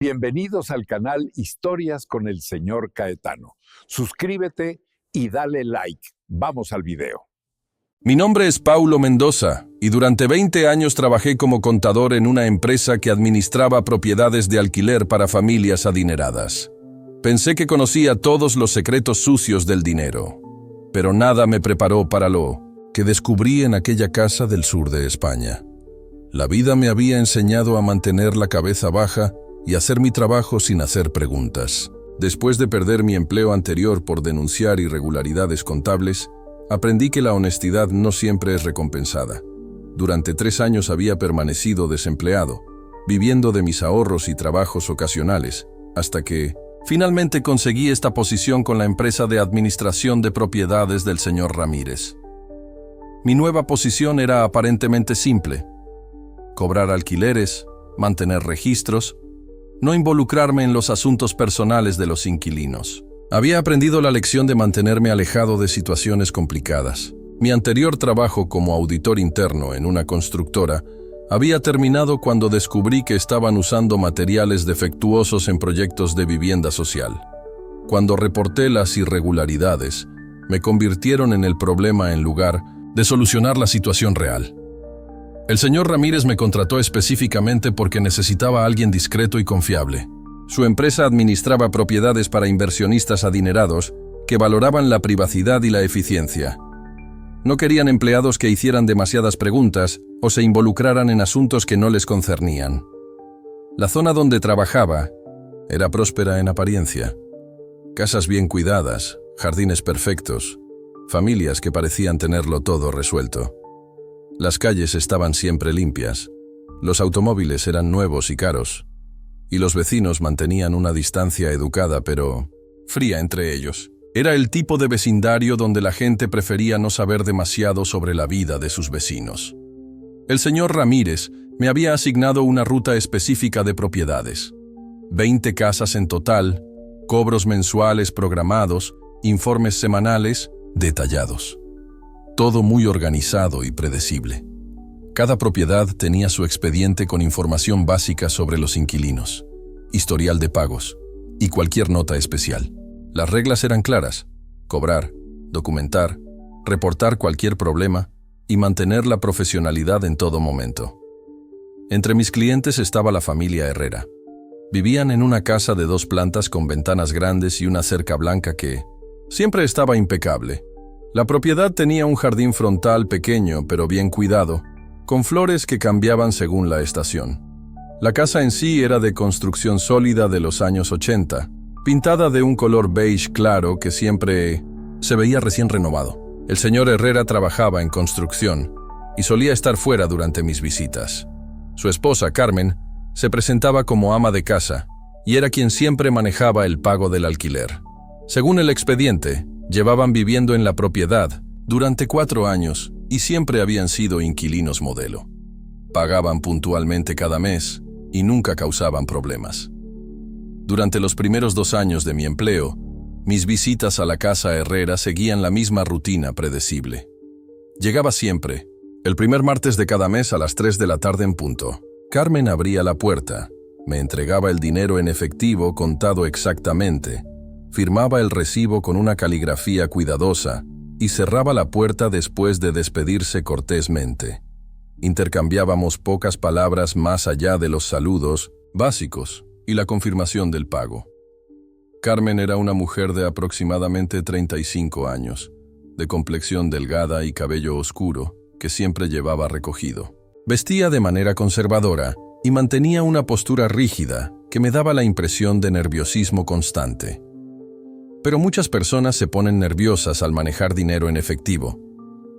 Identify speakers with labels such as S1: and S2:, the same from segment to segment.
S1: Bienvenidos al canal Historias con el Señor Caetano. Suscríbete y dale like. Vamos al video.
S2: Mi nombre es Paulo Mendoza y durante 20 años trabajé como contador en una empresa que administraba propiedades de alquiler para familias adineradas. Pensé que conocía todos los secretos sucios del dinero, pero nada me preparó para lo que descubrí en aquella casa del sur de España. La vida me había enseñado a mantener la cabeza baja y hacer mi trabajo sin hacer preguntas. Después de perder mi empleo anterior por denunciar irregularidades contables, aprendí que la honestidad no siempre es recompensada. Durante 3 años había permanecido desempleado, viviendo de mis ahorros y trabajos ocasionales, hasta que finalmente conseguí esta posición con la empresa de administración de propiedades del señor Ramírez. Mi nueva posición era aparentemente simple: cobrar alquileres, mantener registros, no involucrarme en los asuntos personales de los inquilinos. Había aprendido la lección de mantenerme alejado de situaciones complicadas. Mi anterior trabajo como auditor interno en una constructora había terminado cuando descubrí que estaban usando materiales defectuosos en proyectos de vivienda social. Cuando reporté las irregularidades, me convirtieron en el problema en lugar de solucionar la situación real. El señor Ramírez me contrató específicamente porque necesitaba a alguien discreto y confiable. Su empresa administraba propiedades para inversionistas adinerados que valoraban la privacidad y la eficiencia. No querían empleados que hicieran demasiadas preguntas o se involucraran en asuntos que no les concernían. La zona donde trabajaba era próspera en apariencia. Casas bien cuidadas, jardines perfectos, familias que parecían tenerlo todo resuelto. Las calles estaban siempre limpias, los automóviles eran nuevos y caros, y los vecinos mantenían una distancia educada pero fría entre ellos. Era el tipo de vecindario donde la gente prefería no saber demasiado sobre la vida de sus vecinos. El señor Ramírez me había asignado una ruta específica de propiedades. 20 casas en total, cobros mensuales programados, informes semanales detallados. Todo muy organizado y predecible. Cada propiedad tenía su expediente con información básica sobre los inquilinos, historial de pagos y cualquier nota especial. Las reglas eran claras: cobrar, documentar, reportar cualquier problema y mantener la profesionalidad en todo momento. Entre mis clientes estaba la familia Herrera. Vivían en una casa de 2 plantas con ventanas grandes y una cerca blanca que siempre estaba impecable. La propiedad tenía un jardín frontal pequeño pero bien cuidado, con flores que cambiaban según la estación. La casa en sí era de construcción sólida de los años 80, pintada de un color beige claro que siempre se veía recién renovado. El señor Herrera trabajaba en construcción y solía estar fuera durante mis visitas. Su esposa, Carmen, se presentaba como ama de casa y era quien siempre manejaba el pago del alquiler. Según el expediente, llevaban viviendo en la propiedad durante 4 años y siempre habían sido inquilinos modelo. Pagaban puntualmente cada mes y nunca causaban problemas. Durante los primeros 2 años de mi empleo, mis visitas a la casa Herrera seguían la misma rutina predecible. Llegaba siempre, el primer martes de cada mes a las 3 de la tarde en punto. Carmen abría la puerta, me entregaba el dinero en efectivo contado exactamente, firmaba el recibo con una caligrafía cuidadosa y cerraba la puerta después de despedirse cortésmente. Intercambiábamos pocas palabras más allá de los saludos básicos y la confirmación del pago. Carmen era una mujer de aproximadamente 35 años, de complexión delgada y cabello oscuro, que siempre llevaba recogido. Vestía de manera conservadora y mantenía una postura rígida que me daba la impresión de nerviosismo constante. Pero muchas personas se ponen nerviosas al manejar dinero en efectivo,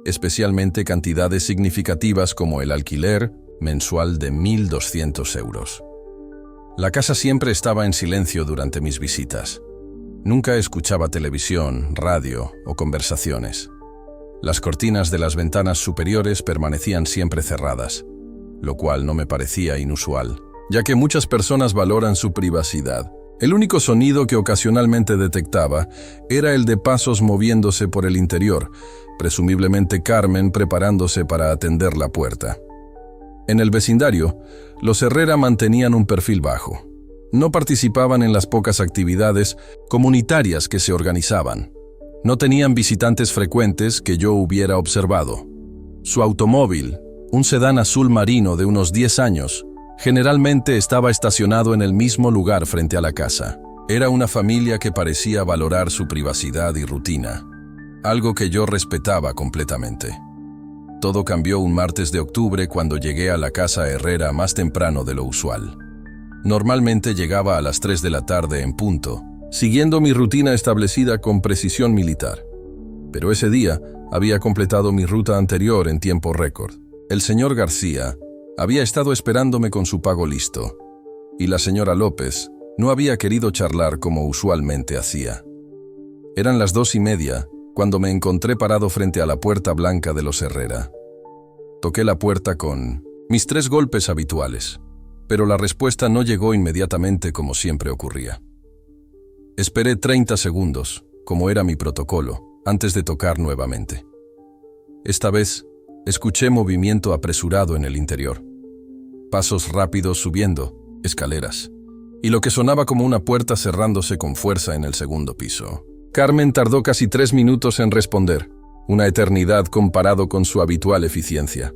S2: especialmente cantidades significativas como el alquiler mensual de 1.200 euros. La casa siempre estaba en silencio durante mis visitas. Nunca escuchaba televisión, radio o conversaciones. Las cortinas de las ventanas superiores permanecían siempre cerradas, lo cual no me parecía inusual, ya que muchas personas valoran su privacidad. El único sonido que ocasionalmente detectaba era el de pasos moviéndose por el interior, presumiblemente Carmen preparándose para atender la puerta. En el vecindario, los Herrera mantenían un perfil bajo. No participaban en las pocas actividades comunitarias que se organizaban. No tenían visitantes frecuentes que yo hubiera observado. Su automóvil, un sedán azul marino de unos 10 años, generalmente estaba estacionado en el mismo lugar frente a la casa. Era una familia que parecía valorar su privacidad y rutina, algo que yo respetaba completamente. Todo cambió un martes de octubre cuando llegué a la casa Herrera más temprano de lo usual. Normalmente llegaba a las 3 de la tarde en punto, siguiendo mi rutina establecida con precisión militar. Pero ese día había completado mi ruta anterior en tiempo récord. El señor García había estado esperándome con su pago listo, y la señora López no había querido charlar como usualmente hacía. Eran las 2:30 cuando me encontré parado frente a la puerta blanca de los Herrera. Toqué la puerta con mis 3 golpes habituales, pero la respuesta no llegó inmediatamente como siempre ocurría. Esperé 30 segundos, como era mi protocolo, antes de tocar nuevamente. Esta vez, escuché movimiento apresurado en el interior. Pasos rápidos subiendo, escaleras, y lo que sonaba como una puerta cerrándose con fuerza en el segundo piso. Carmen tardó casi 3 minutos en responder, una eternidad comparado con su habitual eficiencia.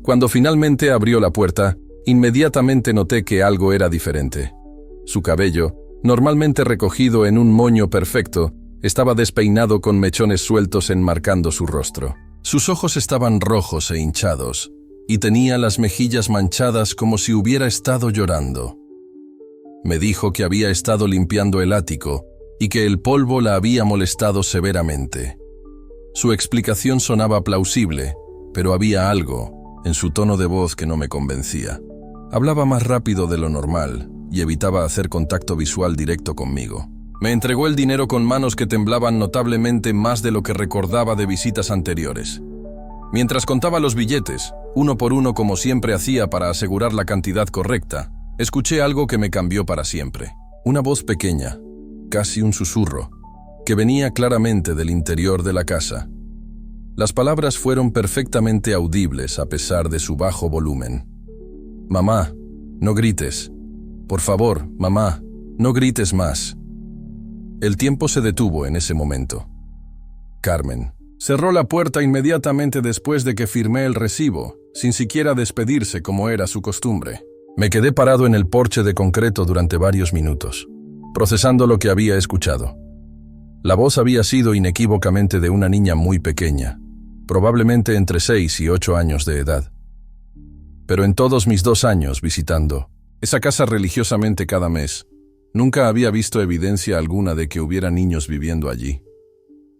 S2: Cuando finalmente abrió la puerta, inmediatamente noté que algo era diferente. Su cabello, normalmente recogido en un moño perfecto, estaba despeinado con mechones sueltos enmarcando su rostro. Sus ojos estaban rojos e hinchados, y tenía las mejillas manchadas como si hubiera estado llorando. Me dijo que había estado limpiando el ático y que el polvo la había molestado severamente. Su explicación sonaba plausible, pero había algo en su tono de voz que no me convencía. Hablaba más rápido de lo normal y evitaba hacer contacto visual directo conmigo. Me entregó el dinero con manos que temblaban notablemente más de lo que recordaba de visitas anteriores. Mientras contaba los billetes, uno por uno como siempre hacía para asegurar la cantidad correcta, escuché algo que me cambió para siempre. Una voz pequeña, casi un susurro, que venía claramente del interior de la casa. Las palabras fueron perfectamente audibles a pesar de su bajo volumen. «Mamá, no grites. Por favor, mamá, no grites más». El tiempo se detuvo en ese momento. Carmen cerró la puerta inmediatamente después de que firmé el recibo, sin siquiera despedirse como era su costumbre. Me quedé parado en el porche de concreto durante varios minutos, procesando lo que había escuchado. La voz había sido inequívocamente de una niña muy pequeña, probablemente entre 6 y 8 años de edad. Pero en todos mis 2 años visitando esa casa religiosamente cada mes, nunca había visto evidencia alguna de que hubiera niños viviendo allí.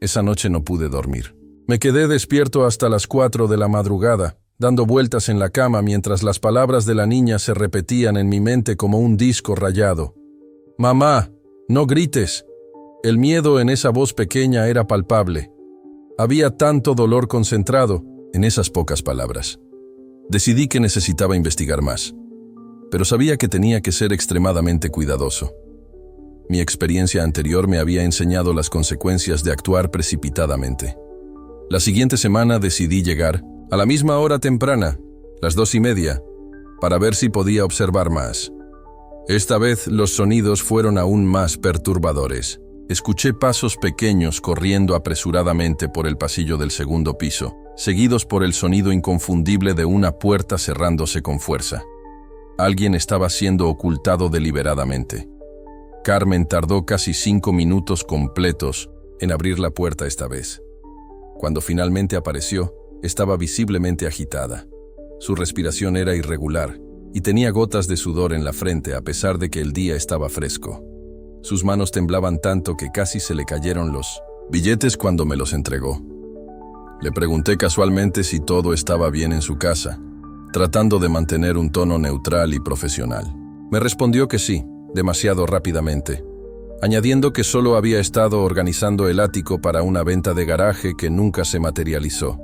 S2: Esa noche no pude dormir. Me quedé despierto hasta las 4 de la madrugada, dando vueltas en la cama mientras las palabras de la niña se repetían en mi mente como un disco rayado. «Mamá, no grites». El miedo en esa voz pequeña era palpable. Había tanto dolor concentrado en esas pocas palabras. Decidí que necesitaba investigar más, pero sabía que tenía que ser extremadamente cuidadoso. Mi experiencia anterior me había enseñado las consecuencias de actuar precipitadamente. La siguiente semana decidí llegar a la misma hora temprana, las 2:30, para ver si podía observar más. Esta vez los sonidos fueron aún más perturbadores. Escuché pasos pequeños corriendo apresuradamente por el pasillo del segundo piso, seguidos por el sonido inconfundible de una puerta cerrándose con fuerza. Alguien estaba siendo ocultado deliberadamente. Carmen tardó casi 5 minutos completos en abrir la puerta esta vez. Cuando finalmente apareció, estaba visiblemente agitada. Su respiración era irregular y tenía gotas de sudor en la frente a pesar de que el día estaba fresco. Sus manos temblaban tanto que casi se le cayeron los billetes cuando me los entregó. Le pregunté casualmente si todo estaba bien en su casa, tratando de mantener un tono neutral y profesional. Me respondió que sí, demasiado rápidamente, añadiendo que solo había estado organizando el ático para una venta de garaje que nunca se materializó.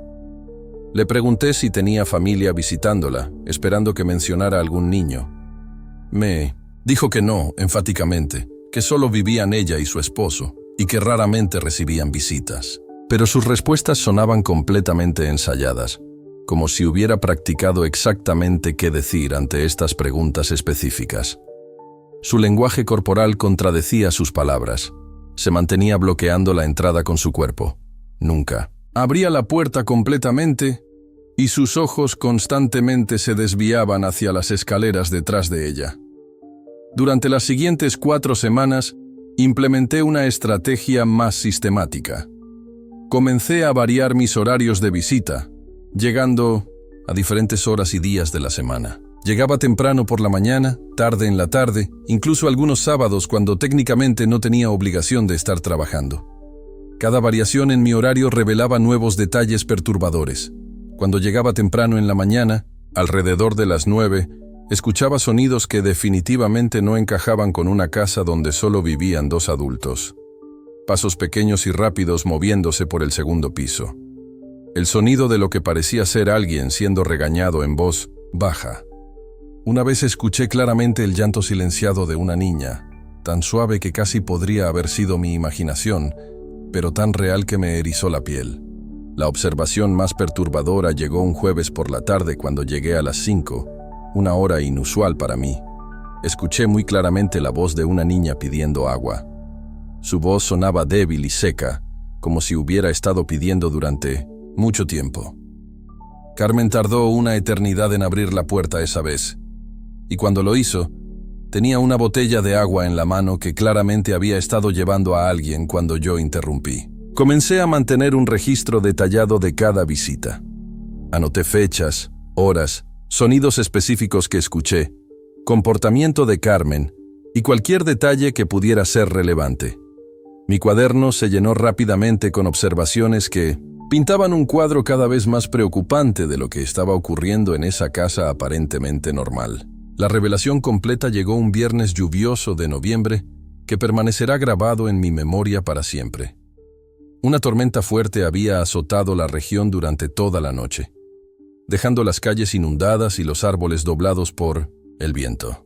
S2: Le pregunté si tenía familia visitándola, esperando que mencionara algún niño. Me dijo que no, enfáticamente, que solo vivían ella y su esposo, y que raramente recibían visitas. Pero sus respuestas sonaban completamente ensayadas, como si hubiera practicado exactamente qué decir ante estas preguntas específicas. Su lenguaje corporal contradecía sus palabras. Se mantenía bloqueando la entrada con su cuerpo. Nunca. Abría la puerta completamente y sus ojos constantemente se desviaban hacia las escaleras detrás de ella. Durante las siguientes 4 semanas, implementé una estrategia más sistemática. Comencé a variar mis horarios de visita, llegando a diferentes horas y días de la semana. Llegaba temprano por la mañana, tarde en la tarde, incluso algunos sábados cuando técnicamente no tenía obligación de estar trabajando. Cada variación en mi horario revelaba nuevos detalles perturbadores. Cuando llegaba temprano en la mañana, alrededor de las 9, escuchaba sonidos que definitivamente no encajaban con una casa donde solo vivían 2 adultos. Pasos pequeños y rápidos moviéndose por el segundo piso. El sonido de lo que parecía ser alguien siendo regañado en voz baja. Una vez escuché claramente el llanto silenciado de una niña, tan suave que casi podría haber sido mi imaginación, pero tan real que me erizó la piel. La observación más perturbadora llegó un jueves por la tarde cuando llegué a las 5, una hora inusual para mí. Escuché muy claramente la voz de una niña pidiendo agua. Su voz sonaba débil y seca, como si hubiera estado pidiendo durante mucho tiempo. Carmen tardó una eternidad en abrir la puerta esa vez, y cuando lo hizo, tenía una botella de agua en la mano que claramente había estado llevando a alguien cuando yo interrumpí. Comencé a mantener un registro detallado de cada visita. Anoté fechas, horas, sonidos específicos que escuché, comportamiento de Carmen y cualquier detalle que pudiera ser relevante. Mi cuaderno se llenó rápidamente con observaciones que pintaban un cuadro cada vez más preocupante de lo que estaba ocurriendo en esa casa aparentemente normal. La revelación completa llegó un viernes lluvioso de noviembre que permanecerá grabado en mi memoria para siempre. Una tormenta fuerte había azotado la región durante toda la noche, dejando las calles inundadas y los árboles doblados por el viento.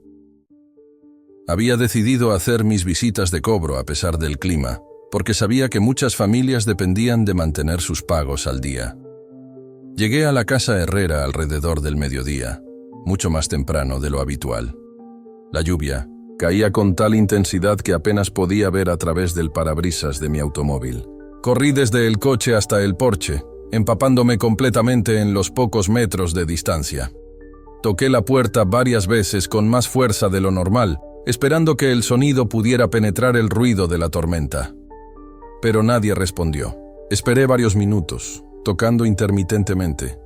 S2: Había decidido hacer mis visitas de cobro a pesar del clima, porque sabía que muchas familias dependían de mantener sus pagos al día. Llegué a la casa Herrera alrededor del mediodía, mucho más temprano de lo habitual. La lluvia caía con tal intensidad que apenas podía ver a través del parabrisas de mi automóvil. Corrí desde el coche hasta el porche, empapándome completamente en los pocos metros de distancia. Toqué la puerta varias veces con más fuerza de lo normal, esperando que el sonido pudiera penetrar el ruido de la tormenta. Pero nadie respondió. Esperé varios minutos, tocando intermitentemente,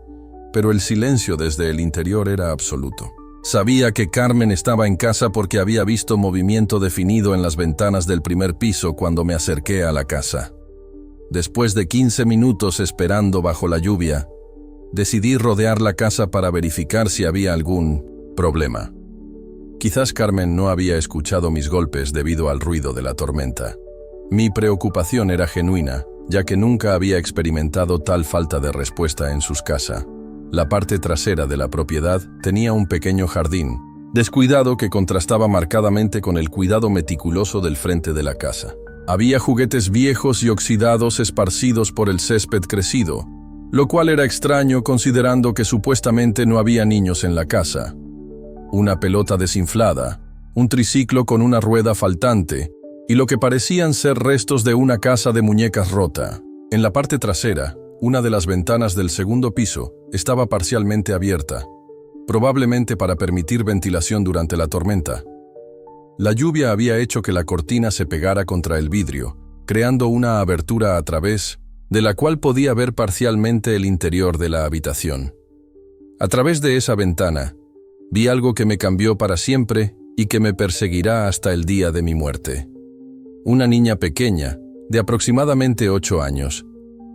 S2: pero el silencio desde el interior era absoluto. Sabía que Carmen estaba en casa porque había visto movimiento definido en las ventanas del primer piso cuando me acerqué a la casa. Después de 15 minutos esperando bajo la lluvia, decidí rodear la casa para verificar si había algún problema. Quizás Carmen no había escuchado mis golpes debido al ruido de la tormenta. Mi preocupación era genuina, ya que nunca había experimentado tal falta de respuesta en sus casas. La parte trasera de la propiedad tenía un pequeño jardín, descuidado que contrastaba marcadamente con el cuidado meticuloso del frente de la casa. Había juguetes viejos y oxidados esparcidos por el césped crecido, lo cual era extraño considerando que supuestamente no había niños en la casa. Una pelota desinflada, un triciclo con una rueda faltante y lo que parecían ser restos de una casa de muñecas rota. En la parte trasera, una de las ventanas del segundo piso estaba parcialmente abierta, probablemente para permitir ventilación durante la tormenta. La lluvia había hecho que la cortina se pegara contra el vidrio, creando una abertura a través de la cual podía ver parcialmente el interior de la habitación. A través de esa ventana, vi algo que me cambió para siempre y que me perseguirá hasta el día de mi muerte. Una niña pequeña, de aproximadamente 8 años,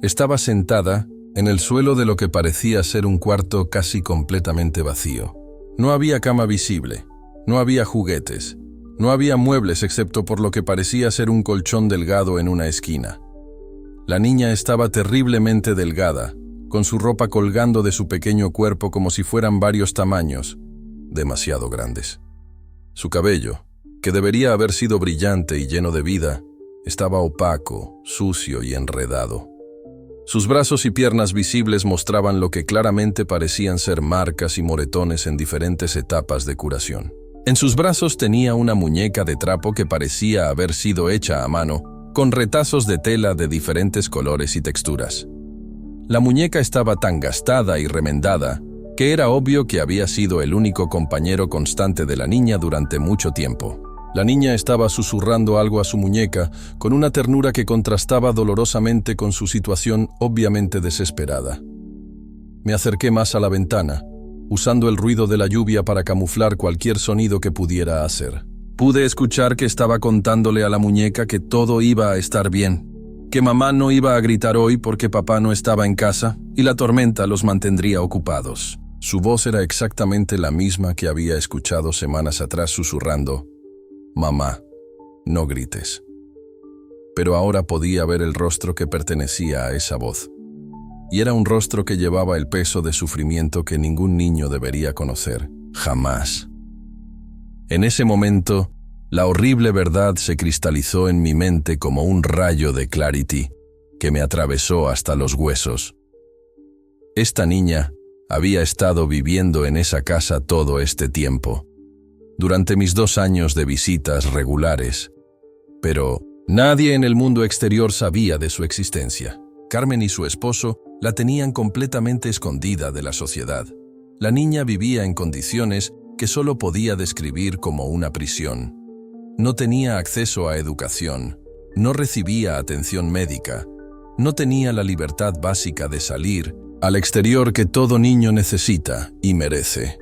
S2: estaba sentada en el suelo de lo que parecía ser un cuarto casi completamente vacío. No había cama visible, no había juguetes, no había muebles excepto por lo que parecía ser un colchón delgado en una esquina. La niña estaba terriblemente delgada, con su ropa colgando de su pequeño cuerpo como si fueran varios tamaños, demasiado grandes. Su cabello, que debería haber sido brillante y lleno de vida, estaba opaco, sucio y enredado. Sus brazos y piernas visibles mostraban lo que claramente parecían ser marcas y moretones en diferentes etapas de curación. En sus brazos tenía una muñeca de trapo que parecía haber sido hecha a mano, con retazos de tela de diferentes colores y texturas. La muñeca estaba tan gastada y remendada que era obvio que había sido el único compañero constante de la niña durante mucho tiempo. La niña estaba susurrando algo a su muñeca con una ternura que contrastaba dolorosamente con su situación obviamente desesperada. Me acerqué más a la ventana, usando el ruido de la lluvia para camuflar cualquier sonido que pudiera hacer. Pude escuchar que estaba contándole a la muñeca que todo iba a estar bien, que mamá no iba a gritar hoy porque papá no estaba en casa y la tormenta los mantendría ocupados. Su voz era exactamente la misma que había escuchado semanas atrás susurrando: «Mamá, no grites». Pero ahora podía ver el rostro que pertenecía a esa voz. Y era un rostro que llevaba el peso de sufrimiento que ningún niño debería conocer, jamás. En ese momento, la horrible verdad se cristalizó en mi mente como un rayo de Clarity que me atravesó hasta los huesos. Esta niña había estado viviendo en esa casa todo este tiempo, durante mis 2 años de visitas regulares, pero nadie en el mundo exterior sabía de su existencia. Carmen y su esposo la tenían completamente escondida de la sociedad. La niña vivía en condiciones que solo podía describir como una prisión. No tenía acceso a educación, no recibía atención médica, no tenía la libertad básica de salir al exterior que todo niño necesita y merece.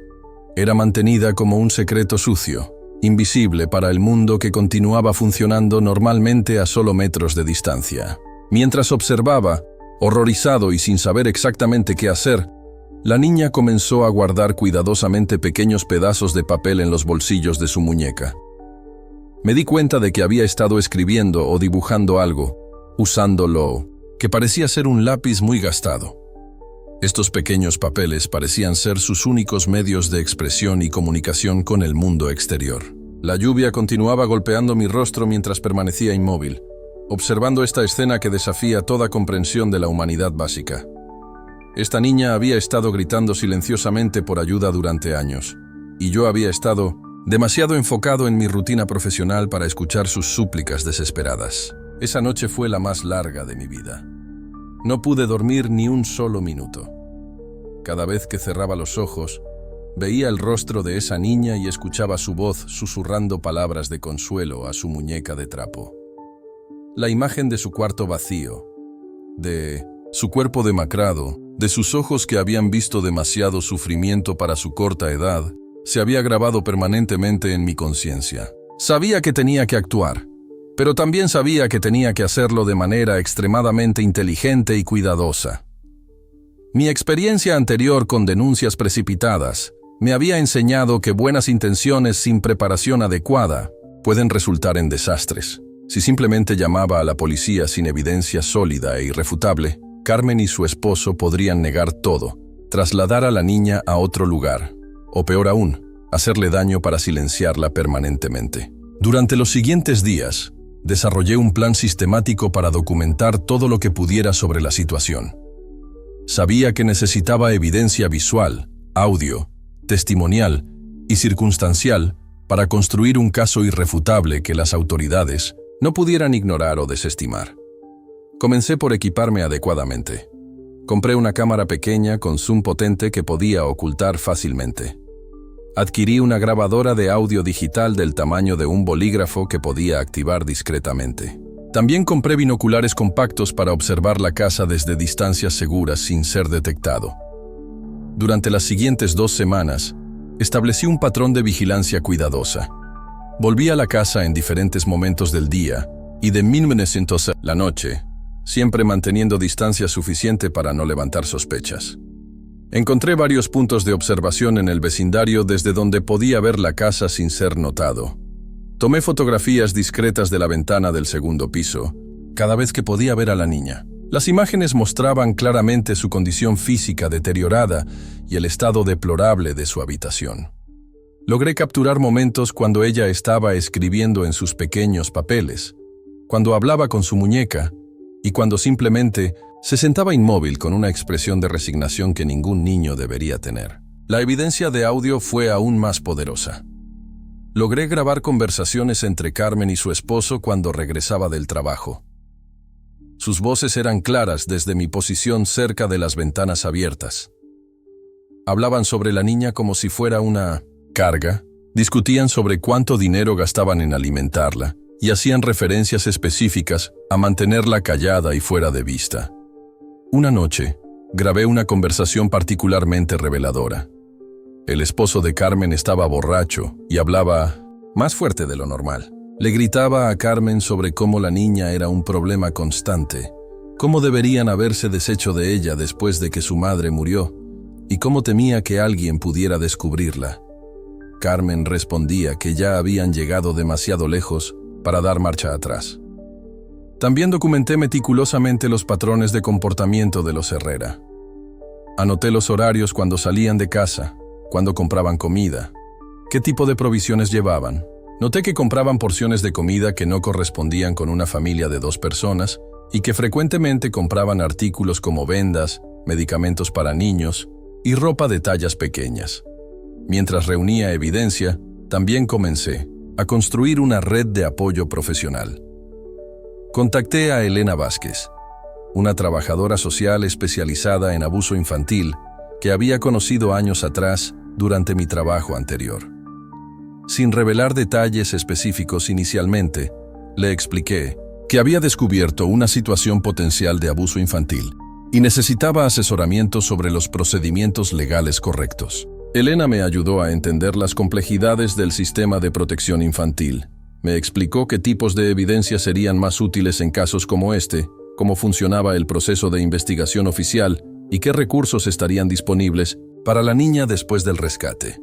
S2: Era mantenida como un secreto sucio, invisible para el mundo que continuaba funcionando normalmente a solo metros de distancia. Mientras observaba, horrorizado y sin saber exactamente qué hacer, la niña comenzó a guardar cuidadosamente pequeños pedazos de papel en los bolsillos de su muñeca. Me di cuenta de que había estado escribiendo o dibujando algo, usándolo, que parecía ser un lápiz muy gastado. Estos pequeños papeles parecían ser sus únicos medios de expresión y comunicación con el mundo exterior. La lluvia continuaba golpeando mi rostro mientras permanecía inmóvil, observando esta escena que desafía toda comprensión de la humanidad básica. Esta niña había estado gritando silenciosamente por ayuda durante años, y yo había estado demasiado enfocado en mi rutina profesional para escuchar sus súplicas desesperadas. Esa noche fue la más larga de mi vida. No pude dormir ni un solo minuto. Cada vez que cerraba los ojos, veía el rostro de esa niña y escuchaba su voz susurrando palabras de consuelo a su muñeca de trapo. La imagen de su cuarto vacío, de su cuerpo demacrado, de sus ojos que habían visto demasiado sufrimiento para su corta edad, se había grabado permanentemente en mi conciencia. Sabía que tenía que actuar, pero también sabía que tenía que hacerlo de manera extremadamente inteligente y cuidadosa. Mi experiencia anterior con denuncias precipitadas me había enseñado que buenas intenciones sin preparación adecuada pueden resultar en desastres. Si simplemente llamaba a la policía sin evidencia sólida e irrefutable, Carmen y su esposo podrían negar todo, trasladar a la niña a otro lugar, o peor aún, hacerle daño para silenciarla permanentemente. Durante los siguientes días, desarrollé un plan sistemático para documentar todo lo que pudiera sobre la situación. Sabía que necesitaba evidencia visual, audio, testimonial y circunstancial para construir un caso irrefutable que las autoridades no pudieran ignorar o desestimar. Comencé por equiparme adecuadamente. Compré una cámara pequeña con zoom potente que podía ocultar fácilmente. Adquirí una grabadora de audio digital del tamaño de un bolígrafo que podía activar discretamente. También compré binoculares compactos para observar la casa desde distancias seguras sin ser detectado. Durante las siguientes 2 semanas, establecí un patrón de vigilancia cuidadosa. Volví a la casa en diferentes momentos del día y de 1900 la noche, siempre manteniendo distancia suficiente para no levantar sospechas. Encontré varios puntos de observación en el vecindario desde donde podía ver la casa sin ser notado. Tomé fotografías discretas de la ventana del segundo piso, cada vez que podía ver a la niña. Las imágenes mostraban claramente su condición física deteriorada y el estado deplorable de su habitación. Logré capturar momentos cuando ella estaba escribiendo en sus pequeños papeles, cuando hablaba con su muñeca y cuando simplemente se sentaba inmóvil con una expresión de resignación que ningún niño debería tener. La evidencia de audio fue aún más poderosa. Logré grabar conversaciones entre Carmen y su esposo cuando regresaba del trabajo. Sus voces eran claras desde mi posición cerca de las ventanas abiertas. Hablaban sobre la niña como si fuera una carga, discutían sobre cuánto dinero gastaban en alimentarla y hacían referencias específicas a mantenerla callada y fuera de vista. Una noche, grabé una conversación particularmente reveladora. El esposo de Carmen estaba borracho y hablaba más fuerte de lo normal. Le gritaba a Carmen sobre cómo la niña era un problema constante, cómo deberían haberse deshecho de ella después de que su madre murió, y cómo temía que alguien pudiera descubrirla. Carmen respondía que ya habían llegado demasiado lejos para dar marcha atrás. También documenté meticulosamente los patrones de comportamiento de los Herrera. Anoté los horarios cuando salían de casa, cuando compraban comida, qué tipo de provisiones llevaban. Noté que compraban porciones de comida que no correspondían con una familia de 2 personas y que frecuentemente compraban artículos como vendas, medicamentos para niños y ropa de tallas pequeñas. Mientras reunía evidencia, también comencé a construir una red de apoyo profesional. Contacté a Elena Vázquez, una trabajadora social especializada en abuso infantil que había conocido años atrás durante mi trabajo anterior. Sin revelar detalles específicos inicialmente, le expliqué que había descubierto una situación potencial de abuso infantil y necesitaba asesoramiento sobre los procedimientos legales correctos. Elena me ayudó a entender las complejidades del sistema de protección infantil. Me explicó qué tipos de evidencia serían más útiles en casos como este, cómo funcionaba el proceso de investigación oficial y qué recursos estarían disponibles para la niña después del rescate.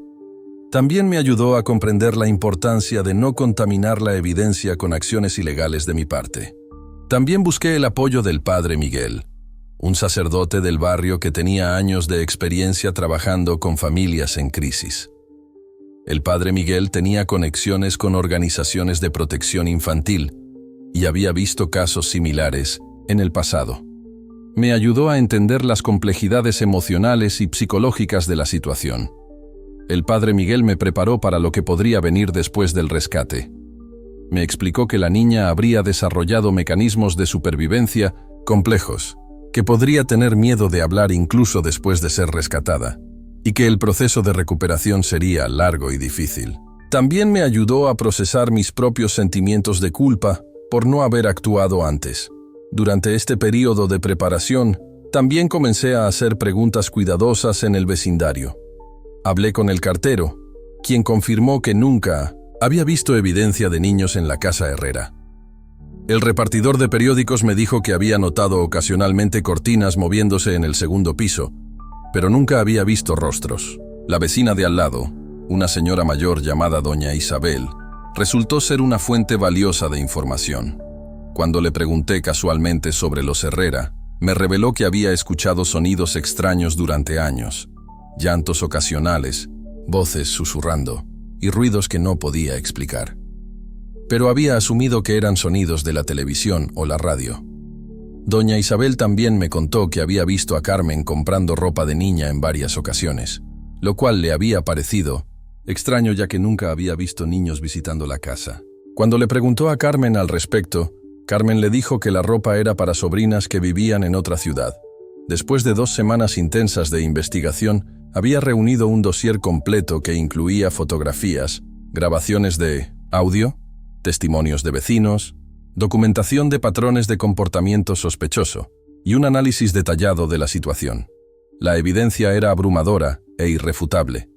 S2: También me ayudó a comprender la importancia de no contaminar la evidencia con acciones ilegales de mi parte. También busqué el apoyo del padre Miguel, un sacerdote del barrio que tenía años de experiencia trabajando con familias en crisis. El padre Miguel tenía conexiones con organizaciones de protección infantil y había visto casos similares en el pasado. Me ayudó a entender las complejidades emocionales y psicológicas de la situación. El padre Miguel me preparó para lo que podría venir después del rescate. Me explicó que la niña habría desarrollado mecanismos de supervivencia complejos, que podría tener miedo de hablar incluso después de ser rescatada, y que el proceso de recuperación sería largo y difícil. También me ayudó a procesar mis propios sentimientos de culpa por no haber actuado antes. Durante este periodo de preparación, también comencé a hacer preguntas cuidadosas en el vecindario. Hablé con el cartero, quien confirmó que nunca había visto evidencia de niños en la casa Herrera. El repartidor de periódicos me dijo que había notado ocasionalmente cortinas moviéndose en el segundo piso, pero nunca había visto rostros. La vecina de al lado, una señora mayor llamada doña Isabel, resultó ser una fuente valiosa de información. Cuando le pregunté casualmente sobre los Herrera, me reveló que había escuchado sonidos extraños durante años, llantos ocasionales, voces susurrando y ruidos que no podía explicar. Pero había asumido que eran sonidos de la televisión o la radio. Doña Isabel también me contó que había visto a Carmen comprando ropa de niña en varias ocasiones, lo cual le había parecido extraño ya que nunca había visto niños visitando la casa. Cuando le preguntó a Carmen al respecto, Carmen le dijo que la ropa era para sobrinas que vivían en otra ciudad. Después de 2 semanas intensas de investigación, había reunido un dossier completo que incluía fotografías, grabaciones de audio, testimonios de vecinos, documentación de patrones de comportamiento sospechoso y un análisis detallado de la situación. La evidencia era abrumadora e irrefutable.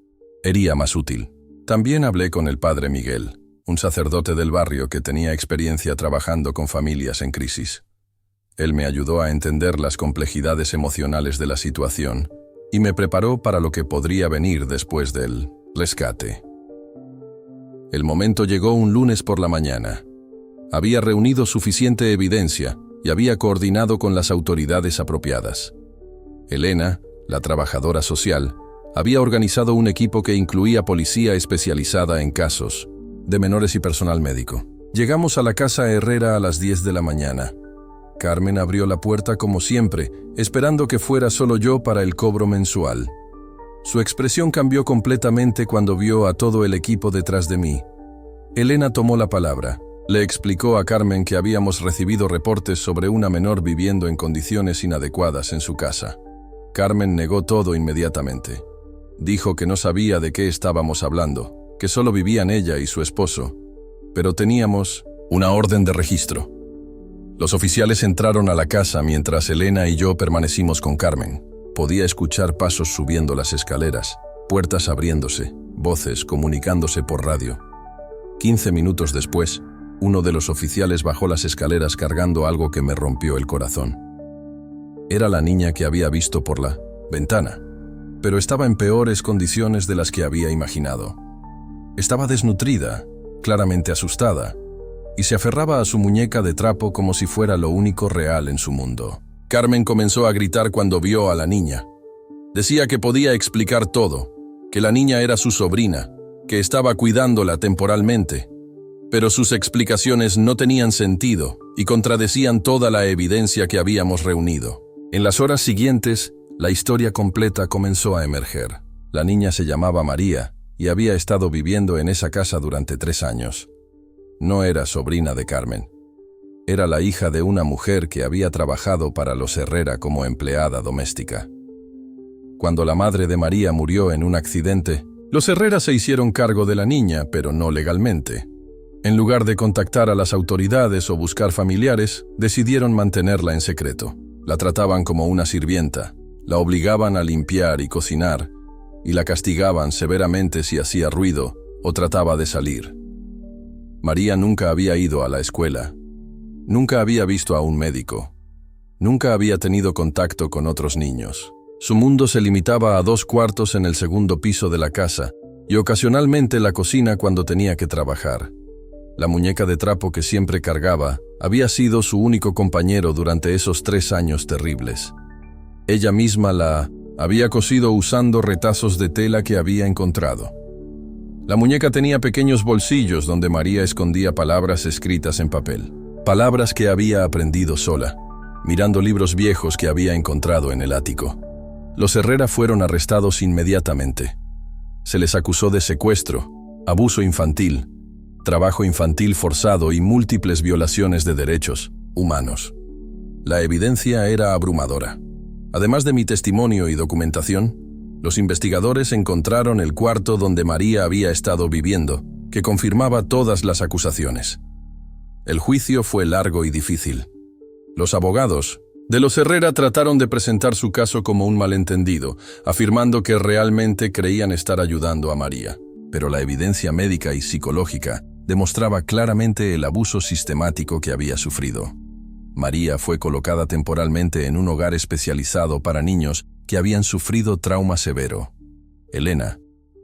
S2: Era más útil. También hablé con el padre Miguel, un sacerdote del barrio que tenía experiencia trabajando con familias en crisis. Él me ayudó a entender las complejidades emocionales de la situación y me preparó para lo que podría venir después del rescate. El momento llegó un lunes por la mañana. Había reunido suficiente evidencia y había coordinado con las autoridades apropiadas. Elena, la trabajadora social, había organizado un equipo que incluía policía especializada en casos de menores y personal médico. Llegamos a la casa Herrera a las 10 de la mañana. Carmen abrió la puerta como siempre, esperando que fuera solo yo para el cobro mensual. Su expresión cambió completamente cuando vio a todo el equipo detrás de mí, Elena tomó la palabra. Le explicó a Carmen que habíamos recibido reportes sobre una menor viviendo en condiciones inadecuadas en su casa. Carmen negó todo inmediatamente. Dijo que no sabía de qué estábamos hablando, que solo vivían ella y su esposo, pero teníamos una orden de registro. Los oficiales entraron a la casa mientras Elena y yo permanecimos con Carmen. Podía escuchar pasos subiendo las escaleras, puertas abriéndose, voces comunicándose por radio. 15 minutos después, uno de los oficiales bajó las escaleras cargando algo que me rompió el corazón. Era la niña que había visto por la ventana, pero estaba en peores condiciones de las que había imaginado. Estaba desnutrida, claramente asustada, y se aferraba a su muñeca de trapo como si fuera lo único real en su mundo. Carmen comenzó a gritar cuando vio a la niña. Decía que podía explicar todo, que la niña era su sobrina, que estaba cuidándola temporalmente, pero sus explicaciones no tenían sentido y contradecían toda la evidencia que habíamos reunido. En las horas siguientes, la historia completa comenzó a emerger. La niña se llamaba María y había estado viviendo en esa casa durante 3 años. No era sobrina de Carmen. Era la hija de una mujer que había trabajado para los Herrera como empleada doméstica. Cuando la madre de María murió en un accidente, los Herrera se hicieron cargo de la niña, pero no legalmente. En lugar de contactar a las autoridades o buscar familiares, decidieron mantenerla en secreto. La trataban como una sirvienta, la obligaban a limpiar y cocinar, y la castigaban severamente si hacía ruido o trataba de salir. María nunca había ido a la escuela, nunca había visto a un médico, nunca había tenido contacto con otros niños. Su mundo se limitaba a 2 cuartos en el segundo piso de la casa y ocasionalmente la cocina cuando tenía que trabajar. La muñeca de trapo que siempre cargaba había sido su único compañero durante esos 3 años terribles. Ella misma la había cosido usando retazos de tela que había encontrado. La muñeca tenía pequeños bolsillos donde María escondía palabras escritas en papel. Palabras que había aprendido sola, mirando libros viejos que había encontrado en el ático. Los Herrera fueron arrestados inmediatamente. Se les acusó de secuestro, abuso infantil, trabajo infantil forzado y múltiples violaciones de derechos humanos. La evidencia era abrumadora. Además de mi testimonio y documentación, los investigadores encontraron el cuarto donde María había estado viviendo, que confirmaba todas las acusaciones. El juicio fue largo y difícil. Los abogados de los Herrera trataron de presentar su caso como un malentendido, afirmando que realmente creían estar ayudando a María. Pero la evidencia médica y psicológica demostraba claramente el abuso sistemático que había sufrido. María fue colocada temporalmente en un hogar especializado para niños que habían sufrido trauma severo. Elena,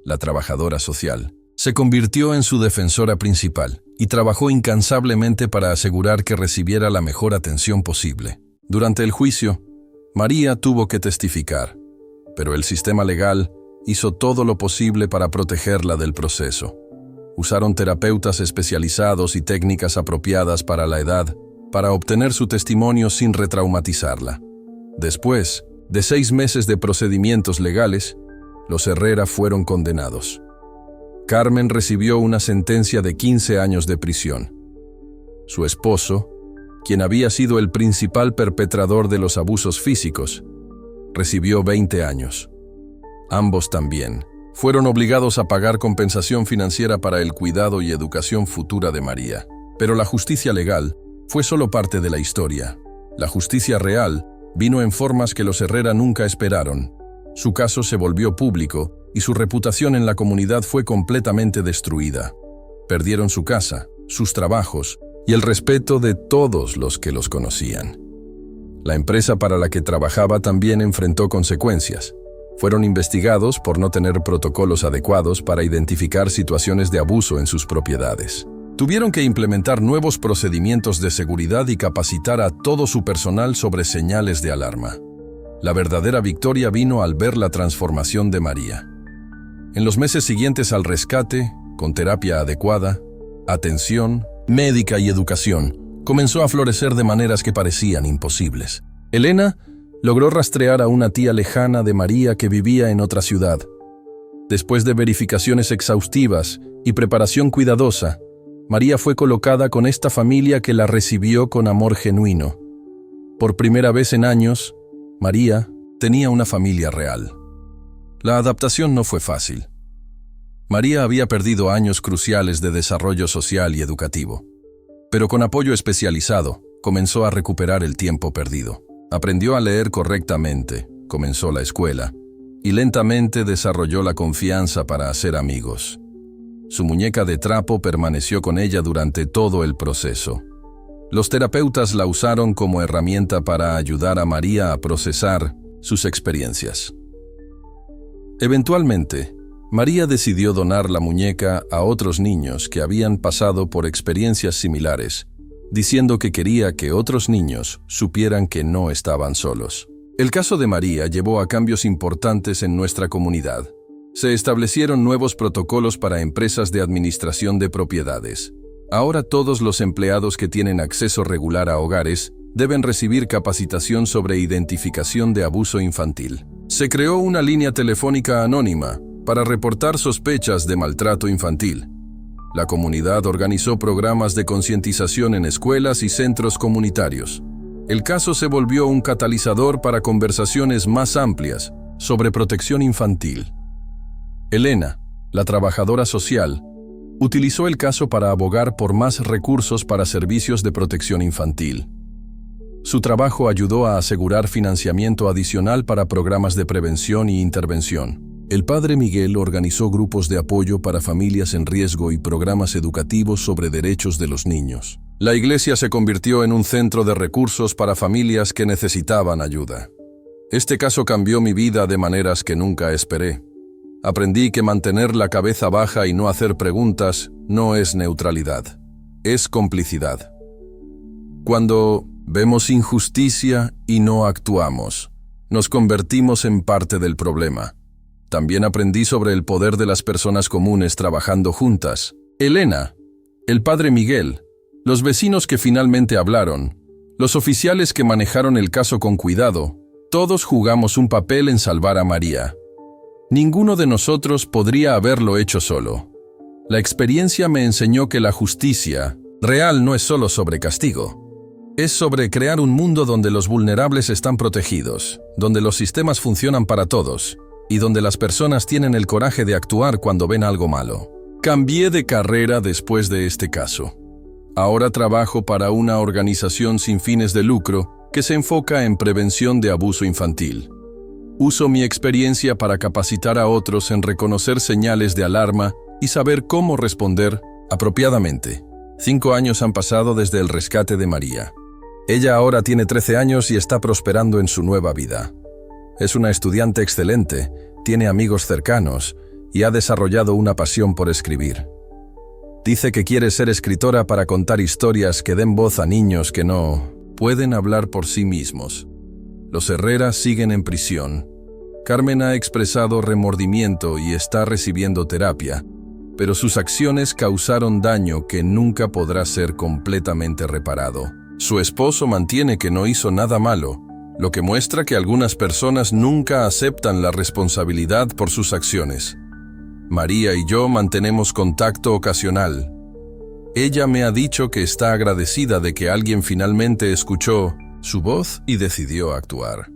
S2: la trabajadora social, se convirtió en su defensora principal y trabajó incansablemente para asegurar que recibiera la mejor atención posible. Durante el juicio, María tuvo que testificar, pero el sistema legal hizo todo lo posible para protegerla del proceso. Usaron terapeutas especializados y técnicas apropiadas para la edad para obtener su testimonio sin retraumatizarla. Después de 6 meses de procedimientos legales, los Herrera fueron condenados. Carmen recibió una sentencia de 15 años de prisión. Su esposo, quien había sido el principal perpetrador de los abusos físicos, recibió 20 años. Ambos también fueron obligados a pagar compensación financiera para el cuidado y educación futura de María. Pero la justicia legal fue solo parte de la historia. La justicia real vino en formas que los Herrera nunca esperaron. Su caso se volvió público y su reputación en la comunidad fue completamente destruida. Perdieron su casa, sus trabajos y el respeto de todos los que los conocían. La empresa para la que trabajaba también enfrentó consecuencias. Fueron investigados por no tener protocolos adecuados para identificar situaciones de abuso en sus propiedades. Tuvieron que implementar nuevos procedimientos de seguridad y capacitar a todo su personal sobre señales de alarma. La verdadera victoria vino al ver la transformación de María. En los meses siguientes al rescate, con terapia adecuada, atención médica y educación, comenzó a florecer de maneras que parecían imposibles. Elena logró rastrear a una tía lejana de María que vivía en otra ciudad. Después de verificaciones exhaustivas y preparación cuidadosa, María fue colocada con esta familia que la recibió con amor genuino. Por primera vez en años, María tenía una familia real. La adaptación no fue fácil. María había perdido años cruciales de desarrollo social y educativo, pero con apoyo especializado, comenzó a recuperar el tiempo perdido. Aprendió a leer correctamente, comenzó la escuela, y lentamente desarrolló la confianza para hacer amigos. Su muñeca de trapo permaneció con ella durante todo el proceso. Los terapeutas la usaron como herramienta para ayudar a María a procesar sus experiencias. Eventualmente, María decidió donar la muñeca a otros niños que habían pasado por experiencias similares, diciendo que quería que otros niños supieran que no estaban solos. El caso de María llevó a cambios importantes en nuestra comunidad. Se establecieron nuevos protocolos para empresas de administración de propiedades. Ahora todos los empleados que tienen acceso regular a hogares deben recibir capacitación sobre identificación de abuso infantil. Se creó una línea telefónica anónima para reportar sospechas de maltrato infantil. La comunidad organizó programas de concientización en escuelas y centros comunitarios. El caso se volvió un catalizador para conversaciones más amplias sobre protección infantil. Elena, la trabajadora social, utilizó el caso para abogar por más recursos para servicios de protección infantil. Su trabajo ayudó a asegurar financiamiento adicional para programas de prevención y intervención. El padre Miguel organizó grupos de apoyo para familias en riesgo y programas educativos sobre derechos de los niños. La iglesia se convirtió en un centro de recursos para familias que necesitaban ayuda. Este caso cambió mi vida de maneras que nunca esperé. Aprendí que mantener la cabeza baja y no hacer preguntas no es neutralidad, es complicidad. Cuando vemos injusticia y no actuamos, nos convertimos en parte del problema. También aprendí sobre el poder de las personas comunes trabajando juntas. Elena, el padre Miguel, los vecinos que finalmente hablaron, los oficiales que manejaron el caso con cuidado, todos jugamos un papel en salvar a María. Ninguno de nosotros podría haberlo hecho solo. La experiencia me enseñó que la justicia real no es solo sobre castigo. Es sobre crear un mundo donde los vulnerables están protegidos, donde los sistemas funcionan para todos, y donde las personas tienen el coraje de actuar cuando ven algo malo. Cambié de carrera después de este caso. Ahora trabajo para una organización sin fines de lucro que se enfoca en prevención de abuso infantil. Uso mi experiencia para capacitar a otros en reconocer señales de alarma y saber cómo responder apropiadamente. 5 años han pasado desde el rescate de María. Ella ahora tiene 13 años y está prosperando en su nueva vida. Es una estudiante excelente, tiene amigos cercanos y ha desarrollado una pasión por escribir. Dice que quiere ser escritora para contar historias que den voz a niños que no pueden hablar por sí mismos. Los Herrera siguen en prisión. Carmen ha expresado remordimiento y está recibiendo terapia, pero sus acciones causaron daño que nunca podrá ser completamente reparado. Su esposo mantiene que no hizo nada malo, lo que muestra que algunas personas nunca aceptan la responsabilidad por sus acciones. María y yo mantenemos contacto ocasional. Ella me ha dicho que está agradecida de que alguien finalmente escuchó su voz y decidió actuar.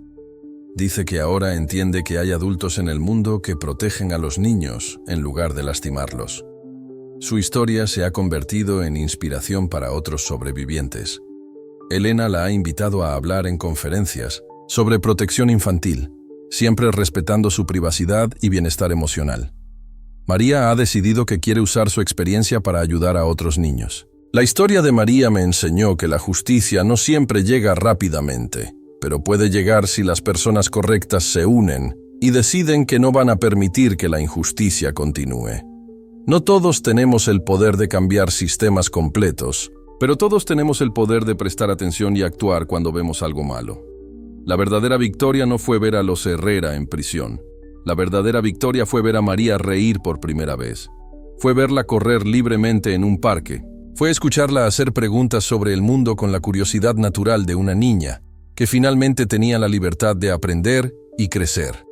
S2: Dice que ahora entiende que hay adultos en el mundo que protegen a los niños en lugar de lastimarlos. Su historia se ha convertido en inspiración para otros sobrevivientes. Elena la ha invitado a hablar en conferencias sobre protección infantil, siempre respetando su privacidad y bienestar emocional. María ha decidido que quiere usar su experiencia para ayudar a otros niños. La historia de María me enseñó que la justicia no siempre llega rápidamente, pero puede llegar si las personas correctas se unen y deciden que no van a permitir que la injusticia continúe. No todos tenemos el poder de cambiar sistemas completos, pero todos tenemos el poder de prestar atención y actuar cuando vemos algo malo. La verdadera victoria no fue ver a los Herrera en prisión. La verdadera victoria fue ver a María reír por primera vez. Fue verla correr libremente en un parque. Fue escucharla hacer preguntas sobre el mundo con la curiosidad natural de una niña, que finalmente tenía la libertad de aprender y crecer.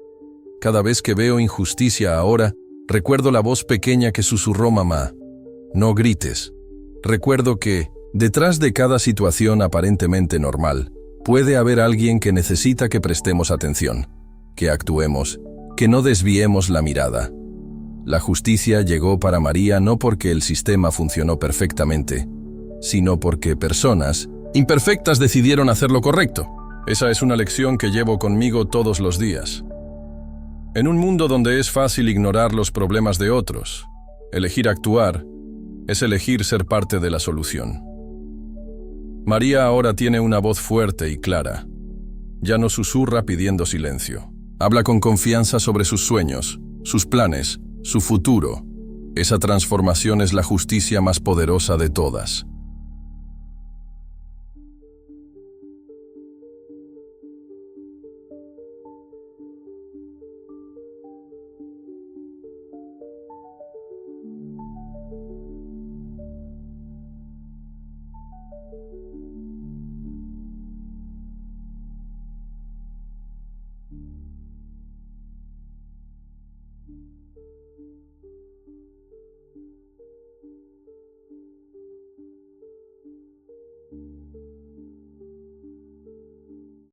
S2: Cada vez que veo injusticia ahora, recuerdo la voz pequeña que susurró mamá: «No grites, recuerdo que, detrás de cada situación aparentemente normal, puede haber alguien que necesita que prestemos atención, que actuemos, que no desviemos la mirada. La justicia llegó para María no porque el sistema funcionó perfectamente, sino porque personas imperfectas decidieron hacer lo correcto. Esa es una lección que llevo conmigo todos los días. En un mundo donde es fácil ignorar los problemas de otros, elegir actuar es elegir ser parte de la solución. María ahora tiene una voz fuerte y clara. Ya no susurra pidiendo silencio. Habla con confianza sobre sus sueños, sus planes, su futuro. Esa transformación es la justicia más poderosa de todas.